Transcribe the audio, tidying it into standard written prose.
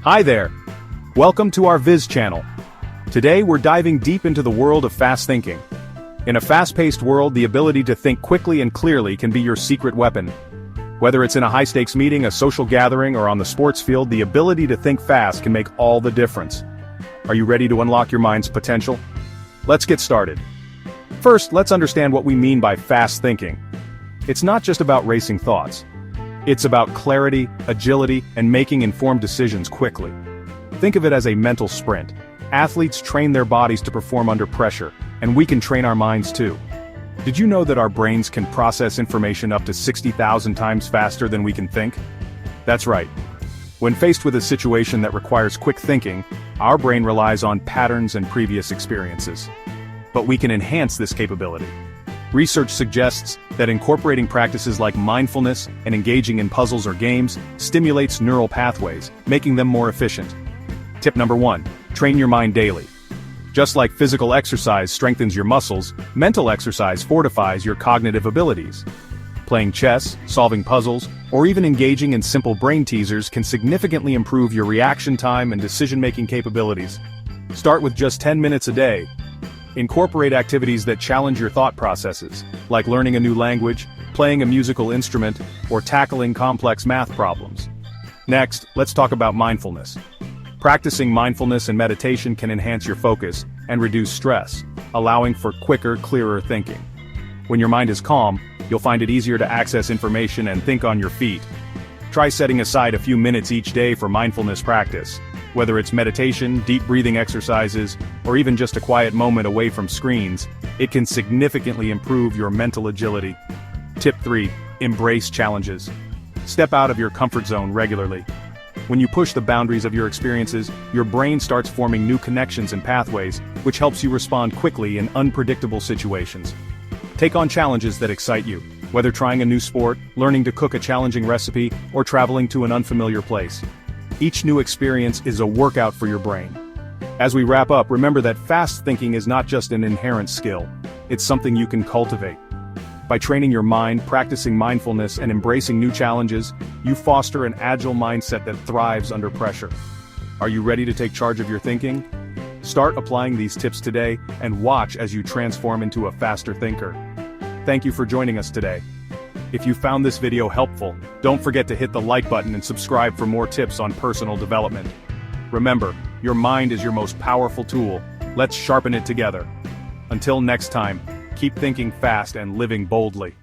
Hi there! Welcome to our Viz channel. Today we're diving deep into the world of fast thinking. In a fast-paced world, the ability to think quickly and clearly can be your secret weapon. Whether it's in a high-stakes meeting, a social gathering, or on the sports field, the ability to think fast can make all the difference. Are you ready to unlock your mind's potential? Let's get started. First, let's understand what we mean by fast thinking. It's not just about racing thoughts. It's about clarity, agility, and making informed decisions quickly. Think of it as a mental sprint. Athletes train their bodies to perform under pressure, and we can train our minds too. Did you know that our brains can process information up to 60,000 times faster than we can think? That's right. When faced with a situation that requires quick thinking, our brain relies on patterns and previous experiences. But we can enhance this capability. Research suggests that incorporating practices like mindfulness and engaging in puzzles or games stimulates neural pathways, making them more efficient. Tip number 1. Train your mind daily. Just like physical exercise strengthens your muscles, mental exercise fortifies your cognitive abilities. Playing chess, solving puzzles, or even engaging in simple brain teasers can significantly improve your reaction time and decision-making capabilities. Start with just 10 minutes a day. Incorporate activities that challenge your thought processes, like learning a new language, playing a musical instrument, or tackling complex math problems. Next, let's talk about mindfulness. Practicing mindfulness and meditation can enhance your focus and reduce stress, allowing for quicker, clearer thinking. When your mind is calm, you'll find it easier to access information and think on your feet. Try setting aside a few minutes each day for mindfulness practice. Whether it's meditation, deep breathing exercises, or even just a quiet moment away from screens, it can significantly improve your mental agility. Tip 3. Embrace challenges. Step out of your comfort zone regularly. When you push the boundaries of your experiences, your brain starts forming new connections and pathways, which helps you respond quickly in unpredictable situations. Take on challenges that excite you, whether trying a new sport, learning to cook a challenging recipe, or traveling to an unfamiliar place. Each new experience is a workout for your brain. As we wrap up, remember that fast thinking is not just an inherent skill, it's something you can cultivate. By training your mind, practicing mindfulness, and embracing new challenges, you foster an agile mindset that thrives under pressure. Are you ready to take charge of your thinking? Start applying these tips today and watch as you transform into a faster thinker. Thank you for joining us today. If you found this video helpful, don't forget to hit the like button and subscribe for more tips on personal development. Remember, your mind is your most powerful tool. Let's sharpen it together. Until next time, keep thinking fast and living boldly.